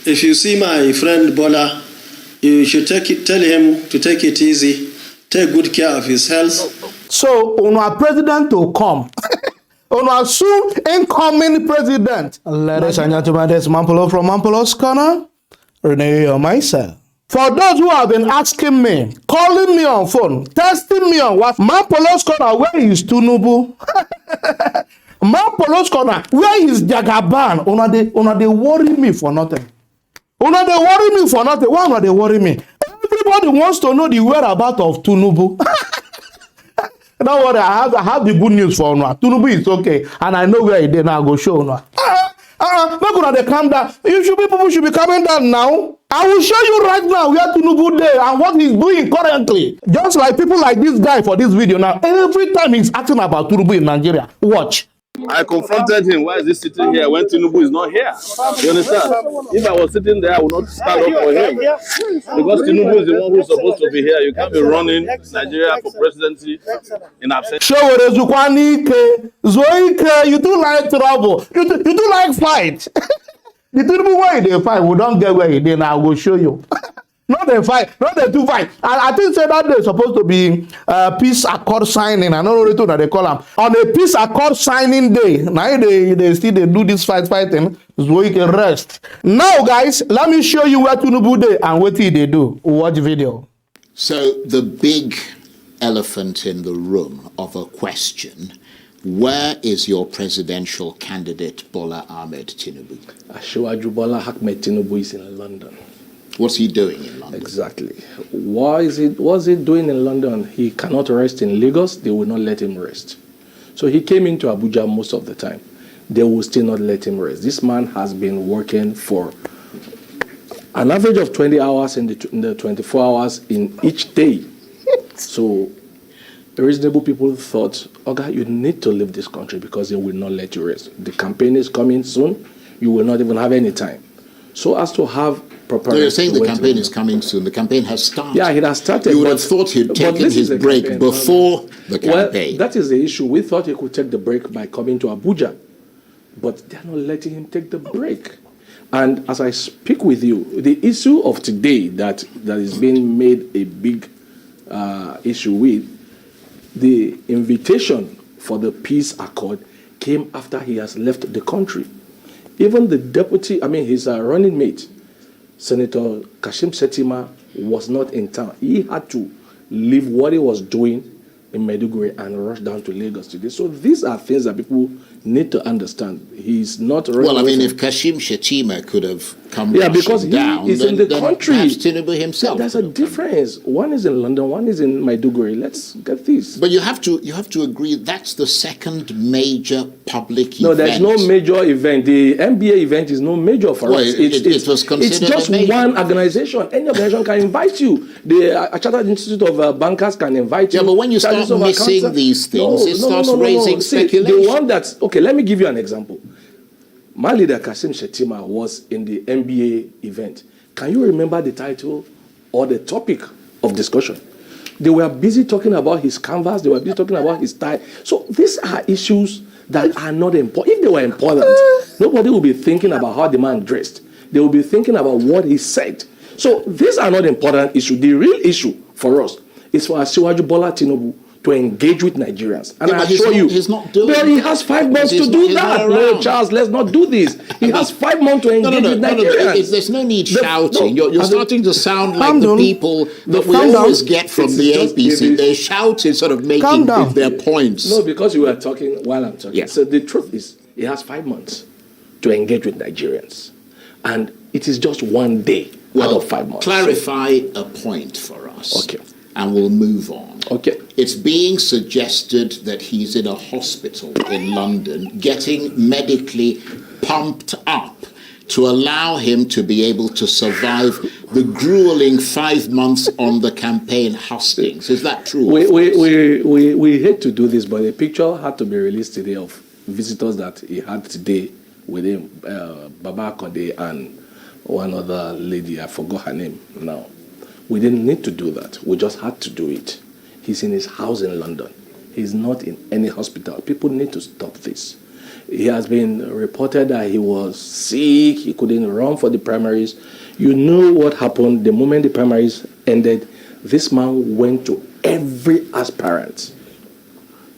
if you see my friend Bola, you should tell him to take it easy, take good care of his health. So, on our president to come, on our soon incoming president. Ladies and gentlemen, this is Mampolo from Mampolo's Corner. Renee myself. For those who have been asking me, calling me on phone, testing me on what, Mampolo's Corner, where is Tinubu? Mampolo's Corner, where is Jagaban? Una they worry me for nothing. Una they worry me for nothing. Why not they worry me? Everybody wants to know the whereabouts of Tinubu. Don't worry, I have the good news for Una. Tinubu is okay, and I know where he is now. I go show Una. Not gonna they calm down. People should be calming down now. I will show you right now where Tinubu is and what he's doing currently. Just like people like this guy for this video now. Every time he's asking about Tinubu in Nigeria, watch. I confronted him. Why is he sitting here when Tinubu is not here? You understand? If I was sitting there, I would not stand up for him. Because Tinubu is the one who's supposed to be here. You can't be running Nigeria for presidency in absence. You do like trouble. You do like fight. The Tinubu way they fight, we don't get where he did. Now I will show you. Not a fight, not a two fight. And I think say that day is supposed to be peace accord signing. I don't know what they call them. On a peace accord signing day, now they still they do this fighting so you can rest. Now, guys, let me show you where Tinubu day and what they do. Watch video. So the big elephant in the room of a question: where is your presidential candidate Bola Ahmed Tinubu? Bola Ahmed Tinubu is in London. What's he doing in London? Exactly. What's he doing in London? He cannot rest in Lagos. They will not let him rest. So he came into Abuja most of the time. They will still not let him rest. This man has been working for an average of 20 hours in the 24 hours in each day. So reasonable people thought, okay, you need to leave this country because they will not let you rest. The campaign is coming soon. You will not even have any time. So as to have proper... So you're saying the campaign is coming soon. The campaign has started. Yeah, it has started. You would have thought he'd taken his break before the campaign. Well, that is the issue. We thought he could take the break by coming to Abuja. But they're not letting him take the break. And as I speak with you, the issue of today that is being made a big issue with, the invitation for the peace accord came after he has left the country. Even the deputy, his running mate, Senator Kashim Shettima, was not in town. He had to leave what he was doing in Maiduguri and rush down to Lagos today. So these are things that people need to understand. He's not... Well, if Kashim Shettima could have come because he is in the country. Tinubu himself. There's a difference. One is in London, one is in Maiduguri. Let's get this. But you have to agree that's the second major public event. No, there's no major event. The NBA event is no major for us. It was considered it's just one organization. Any organization can invite you. The Chartered Institute of Bankers can invite you. Yeah, but when you start missing these things, it starts raising speculation. The one that's... Okay, let me give you an example. My leader, Kashim Shettima, was in the NBA event. Can you remember the title or the topic of discussion? They were busy talking about his canvas. They were busy talking about his tie. So these are issues that are not important. If they were important, nobody will be thinking about how the man dressed. They will be thinking about what he said. So these are not important issues. The real issue for us is for Asiwaju Bola Tinubu to engage with Nigerians. And I assure you, he's not doing but he has 5 months to do that. No, Charles, let's not do this. He has 5 months to engage with Nigerians. There's no need shouting. You're starting to sound like the people that we always get from the APC. They shout instead of making their points. No, because you were talking while I'm talking. Yeah. So the truth is, he has 5 months to engage with Nigerians. And it is just 1 day out of 5 months. Clarify a point for us. Okay. And we'll move on. Okay. It's being suggested that he's in a hospital in London getting medically pumped up to allow him to be able to survive the grueling 5 months on the campaign hustings. Is that true? We hate to do this, but a picture had to be released today of visitors that he had today with him, Baba Konde and one other lady. I forgot her name now. We didn't need to do that. We just had to do it. He's in his house in London. He's not in any hospital. People need to stop this. He has been reported that he was sick, he couldn't run for the primaries. You know what happened the moment the primaries ended? This man went to every aspirant.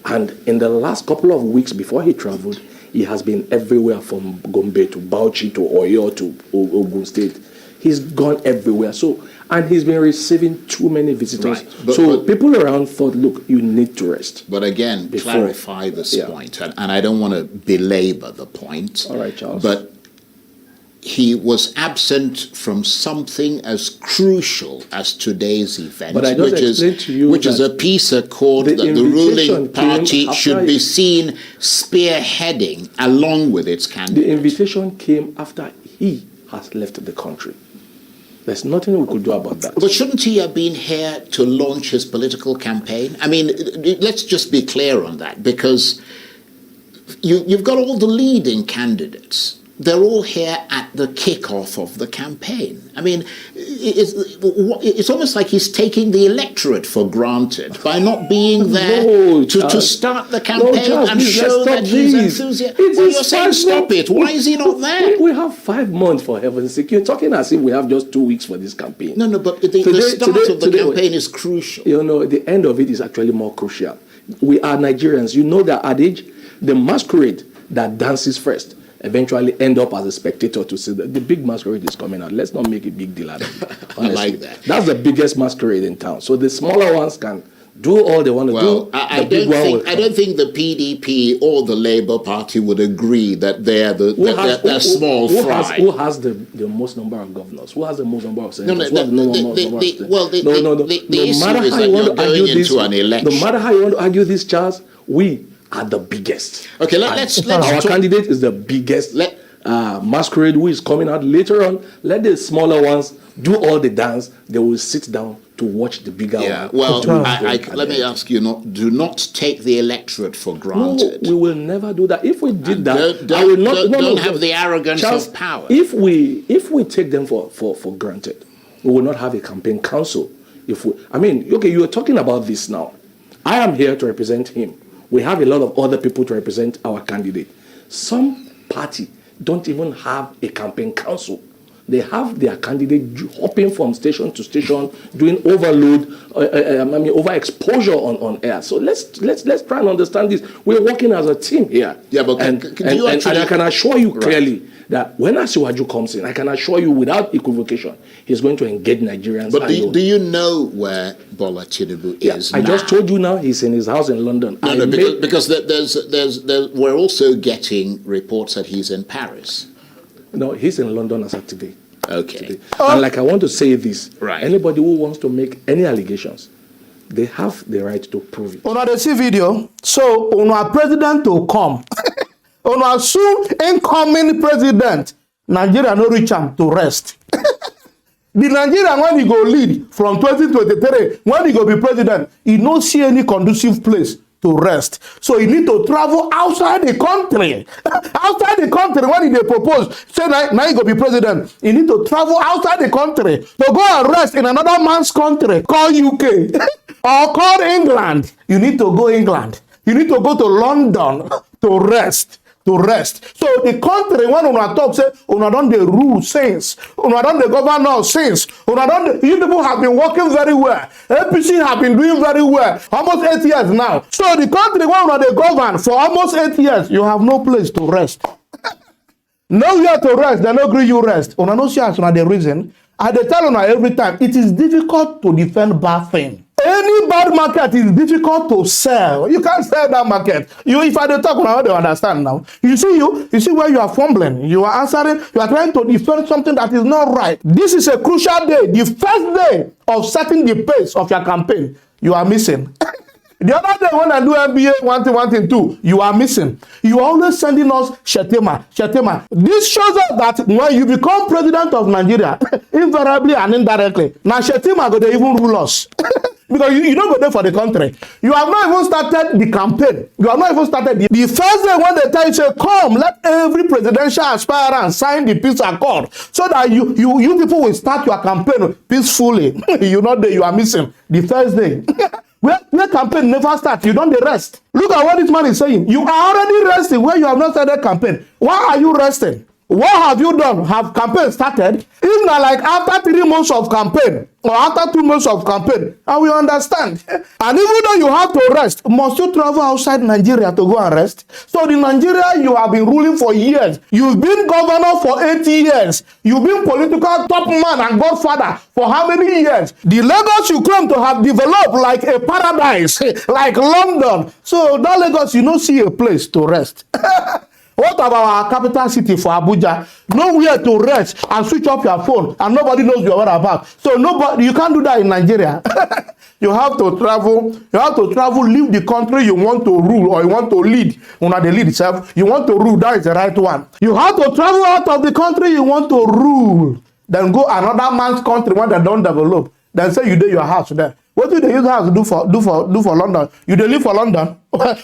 And in the last couple of weeks before he traveled, he has been everywhere from Gombe to Bauchi to Oyo to Ogun State. He's gone everywhere. So, and he's been receiving too many visitors. Right. But people around thought, look, you need to rest. But again, clarify this point. And I don't want to belabor the point. All right, Charles. But he was absent from something as crucial as today's event, which is a peace accord that the ruling party should be seen spearheading along with its candidate. The invitation came after he has left the country. There's nothing we could do about that. But shouldn't he have been here to launch his political campaign? I mean, let's just be clear on that, because you've got all the leading candidates. They're all here at the kickoff of the campaign. I mean, it's almost like he's taking the electorate for granted by not being there to start the campaign and show that he's enthusiastic. Well, you're saying stop it. Why is he not there? We have 5 months, for heaven's sake. You're talking as if we have just 2 weeks for this campaign. No, but the start of the campaign is crucial. You know, the end of it is actually more crucial. We are Nigerians. You know that adage, the masquerade that dances first eventually end up as a spectator to see the big masquerade is coming out. Let's not make a big deal out of it. I like that. That's the biggest masquerade in town. So the smaller ones can do all they want to do. I don't think the PDP or the Labour Party would agree that they're small fry. Who has the most number of governors? Who has the most number of senators? The issue is that you're going into an election. No matter how you want to argue this, Charles, we are the biggest. Okay, let's our candidate is the biggest. Masquerade who is coming out later on. Let the smaller ones do all the dance. They will sit down to watch the bigger one. Well, let me ask you: do not take the electorate for granted. No, we will never do that. If we did that, I will not. Don't have the arrogance Charles, of power. If we take them for granted, we will not have a campaign council. You are talking about this now. I am here to represent him. We have a lot of other people to represent our candidate. Some party don't even have a campaign council. They have their candidate hopping from station to station, doing overexposure on air. So let's try and understand this. We're working as a team here. Yeah, but and I can assure you clearly that when Asiwaju comes in, I can assure you without equivocation, he's going to engage Nigerians. But do you know where Bola Tinubu is now? I just told you now he's in his house in London. Because we're also getting reports that he's in Paris. No, he's in London as of today. Okay. Today. And I want to say this. Right. Anybody who wants to make any allegations, they have the right to prove it. Una dey see video. So, una president to come. Una soon incoming president. Nigeria no reach am to rest. The Nigerian, when he go lead from 2023, when he go be president, he no see any conducive place to rest. So he need to travel outside the country. Outside the country, when he dey propose, say now he go be president, he need to travel outside the country to go and rest in another man's country, call UK or call England. You need to go England. You need to go to London to rest. So the country, when una talk, say una don dey rule since, una don dey govern us since, you people have been working very well. APC have been doing very well, almost 8 years now. So the country when una dey govern for almost 8 years, you have no place to rest. Nowhere to rest, they no gree you rest. Una no see as una dey reason. I dey tell una every time, it is difficult to defend bad thing. Any bad market is difficult to sell. You can't sell that market. If I dey talk now, they understand now. You see where you are fumbling. You are answering. You are trying to defend something that is not right. This is a crucial day. The first day of setting the pace of your campaign. You are missing. The other day when I do MBA 1 thing 2, you are missing. You are always sending us Shettima. This shows us that when you become president of Nigeria, invariably and indirectly, now Shettima go to even rule us. Because you don't go there for the country. You have not even started the campaign. You have not even started the first day when they tell you, say, come, let every presidential aspirant sign the peace accord so that you people will start your campaign peacefully. You're not there, you are missing the first day. Where campaign never start, you don't dey rest. Look at what this man is saying. You are already resting where you have not started campaign. Why are you resting? What have you done? Have campaign started? If not like after 3 months of campaign or after 2 months of campaign, and we understand. And even though you have to rest, must you travel outside Nigeria to go and rest? So the Nigeria you have been ruling for years, you've been governor for 8 years, you've been political top man and godfather for how many years? The Lagos you claim to have developed like a paradise, like London. So that Lagos, you don't see a place to rest. What about our capital city for Abuja? Nowhere to rest and switch off your phone and nobody knows your whereabouts. So nobody, you can't do that in Nigeria. You have to travel. You have to travel, leave the country you want to rule or you want to lead. Una the lead itself. You want to rule, that is the right one. You have to travel out of the country you want to rule. Then go another man's country when they don't develop. Then say you do your house there. What do they use house to do for London? You dey live for London?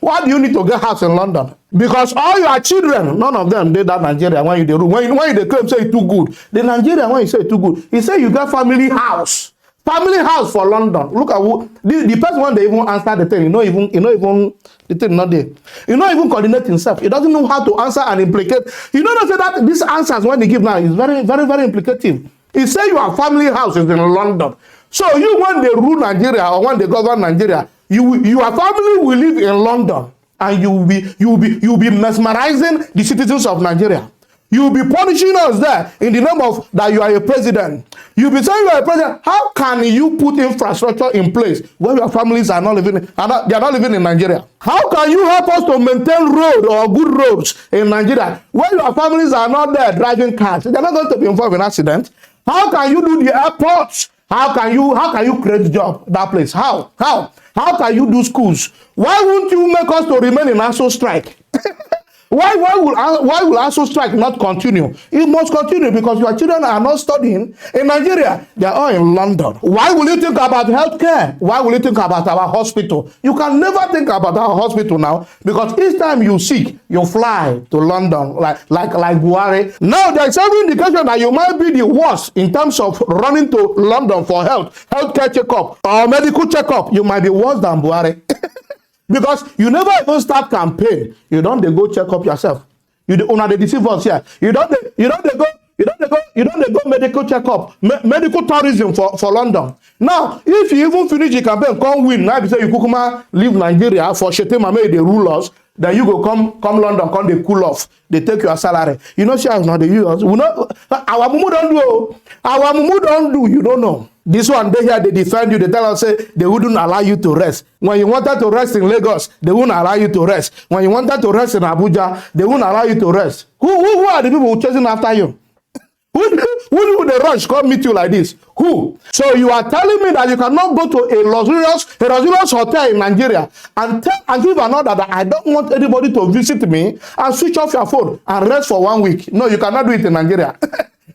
Why do you need to get house in London? Because all your children, none of them did that Nigeria when you dey rule. When you claim say it too good, the Nigeria when you say it too good, he say you get family house for London. Look at who the person when they even answer the thing. You know even the thing not there. You not even coordinate himself. He doesn't know how to answer and implicate. You know say that these answers when they give now is very very very implicative. He say your family house is in London. So you when they rule Nigeria or when they govern Nigeria, your family will live in London and you will be mesmerizing the citizens of Nigeria. You will be punishing us there in the name of that you are a president. You'll be saying you are a president. How can you put infrastructure in place where your families are not living? They are not living in Nigeria. How can you help us to maintain road or good roads in Nigeria where your families are not there driving cars? They are not going to be involved in accidents. How can you do the airports? How can you create job that place? How can you do schools? Why won't you make us to remain in ASO strike? Why will ASO strike not continue? It must continue because your children are not studying in Nigeria. They are all in London. Why will you think about healthcare? Why will you think about our hospital? You can never think about our hospital now because each time you sick, you fly to London like Buhari. Now there is every indication that you might be the worst in terms of running to London for healthcare checkup or medical checkup. You might be worse than Buhari. Because you never even start campaign, you don't go check up yourself. You don't deceive us here. You don't go medical checkup, medical tourism for London. Now, if you even finish the campaign, come win. Now you say you kukuma leave Nigeria for Shetima may they rule us. Then you go come London, come they cool off. They take your salary. You know, she has not the use. We know our mumu don't do. Our mumu don't do. You don't know. This one, they here, they defend you. They tell us, say, they wouldn't allow you to rest. When you wanted to rest in Lagos, they wouldn't allow you to rest. When you wanted to rest in Abuja, they wouldn't allow you to rest. Who are the people who chasing after you? Who do they rush come meet you like this? Who? So you are telling me that you cannot go to a luxurious hotel in Nigeria and give an order that I don't want anybody to visit me and switch off your phone and rest for 1 week. No, you cannot do it in Nigeria.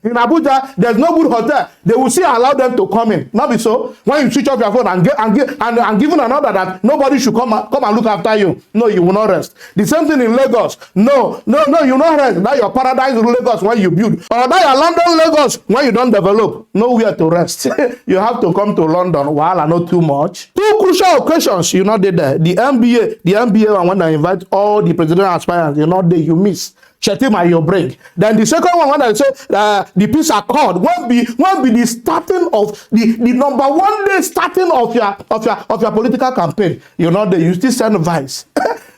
In Abuja, there's no good hotel. They will still allow them to come in. Not be so. When you switch off your phone and given an order that nobody should come and look after you. No, you will not rest. The same thing in Lagos. No, you will not rest. That your paradise in Lagos when you build. Or that your London Lagos when you don't develop. Nowhere to rest. You have to come to London while I know too much. Two crucial occasions you not did there. The MBA and when I invite all the presidential aspirants, you're not there, you miss. Shetima your break. Then the second one, when I say the peace accord, won't be the starting of the number 1 day starting of your political campaign. You're not there. You still send advice.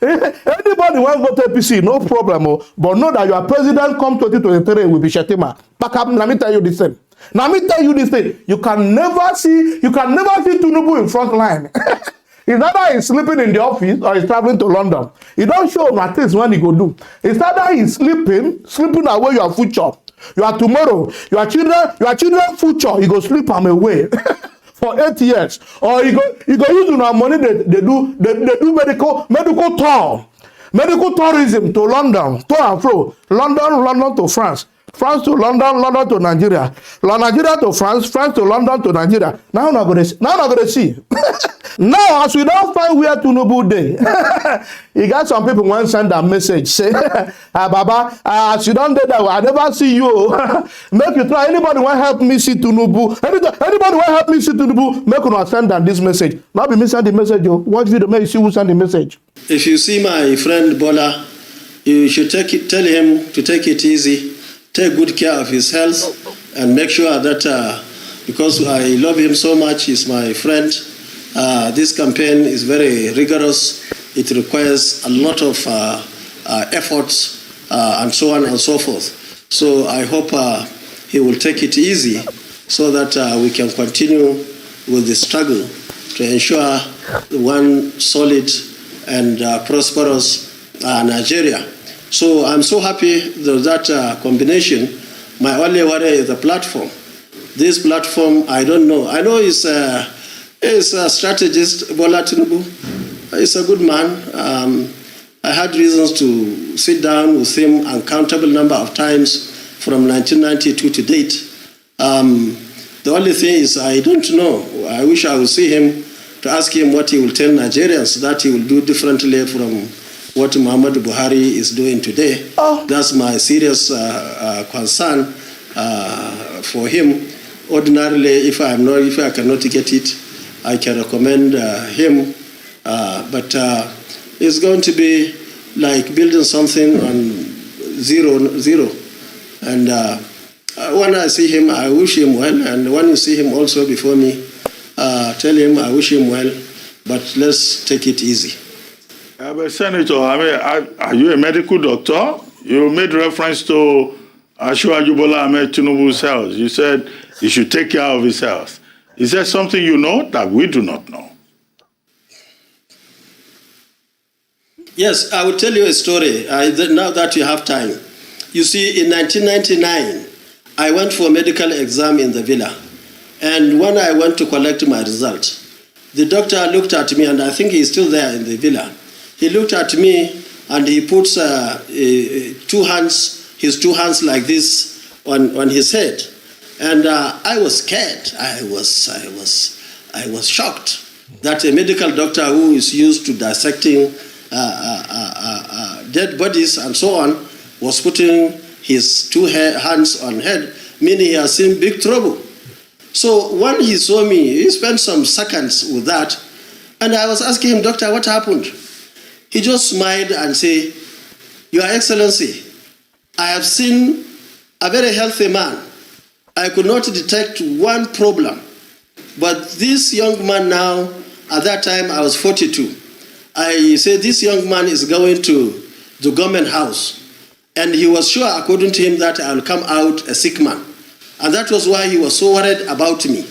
Anybody want vote APC, no problem. But know that your president come 2023 will be Shetima. Let me tell you this thing. Now let me tell you this thing. You can never see Tinubu in front line. It's either he's sleeping in the office or he's traveling to London. He don't show what things when he go do. It's either he's sleeping away your future. Your tomorrow, your children future, he go sleep them away for 8 years. Or he go use our money they do medical tour. Medical tourism to London, to and fro. London to France. France to London, London to Nigeria, Nigeria to France, France to London to Nigeria. Now I'm not gonna see. Now, as we don't find where Tinubu dey, you got some people want to send a message say, Baba, as you don't do that, I never see you. Make you try. Anybody want help me see Tinubu? Anybody want help me see Tinubu? Make you send them this message. Not be me send the message. Yo. Watch video, make you see who send the message. If you see my friend Bola, you should tell him to take it easy, take good care of his health, and make sure that because I love him so much, he's my friend. This campaign is very rigorous. It requires a lot of efforts and so on and so forth. So I hope he will take it easy so that we can continue with the struggle to ensure one solid and prosperous Nigeria. So I'm so happy that combination. My only worry is the platform. This platform, I don't know. I know he's a strategist, Bola Tinubu. He's a good man. I had reasons to sit down with him uncountable number of times from 1992 to date. The only thing is I don't know. I wish I would see him to ask him what he will tell Nigerians that he will do differently from what Muhammad Buhari is doing today. Oh. That's my serious concern for him. Ordinarily, if I cannot get it, I can recommend him. But it's going to be like building something on zero. And when I see him, I wish him well. And when you see him also before me, tell him I wish him well. But let's take it easy. But Senator, are you a medical doctor? You made reference to Asiwaju Bola Ahmed Tinubu's health. You said he should take care of his health. Is there something you know that we do not know? Yes, I will tell you a story now that you have time. You see, in 1999, I went for a medical exam in the villa. And when I went to collect my result, the doctor looked at me, and I think he's still there in the villa. He looked at me and he puts his two hands like this on his head. And I was scared. I was shocked that a medical doctor who is used to dissecting dead bodies and so on was putting his two hands on head, meaning he has seen big trouble. So when he saw me, he spent some seconds with that, and I was asking him, Doctor, what happened? He just smiled and said, Your Excellency, I have seen a very healthy man. I could not detect one problem. But this young man now, at that time I was 42, I said this young man is going to the government house. And he was sure, according to him, that I will come out a sick man. And that was why he was so worried about me.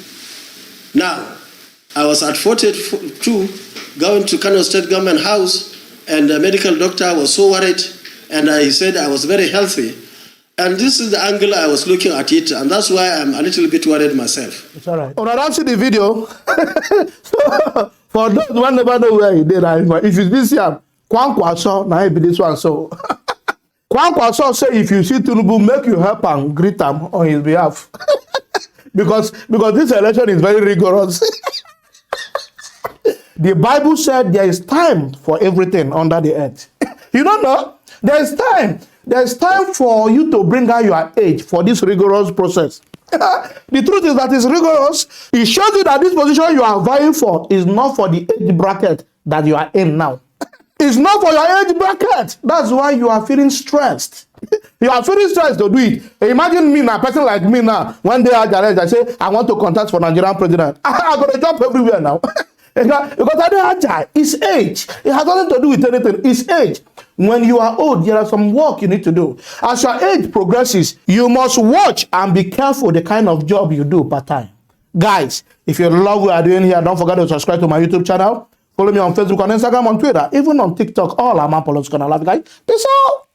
Now, I was at 42, going to Kano State Government House, and the medical doctor was so worried, and he said I was very healthy. And this is the angle I was looking at it, and that's why I'm a little bit worried myself. It's all right. When I don't see the video, so, for those who never know where he did, if it's this year, Kwankwa saw, now be this one so. Kwankwa saw say if you see Tinubu, make you help and greet him on his behalf. because this election is very rigorous. The Bible said there is time for everything under the earth. You don't know? There is time. There is time for you to bring out your age for this rigorous process. The truth is that it's rigorous. It shows you that this position you are vying for is not for the age bracket that you are in now. It's not for your age bracket. That's why you are feeling stressed. You are feeling stressed to do it. Imagine me now, a person like me now. One day I say, I want to contest for Nigerian president. I'm going to jump everywhere now. Because I don't have it's age. It has nothing to do with anything. It's age. When you are old, there are some work you need to do. As your age progresses, you must watch and be careful the kind of job you do part time. Guys, if you love what we are doing here, don't forget to subscribe to my YouTube channel. Follow me on Facebook, on Instagram, on Twitter, even on TikTok. All I'm on political life, guys. Peace out.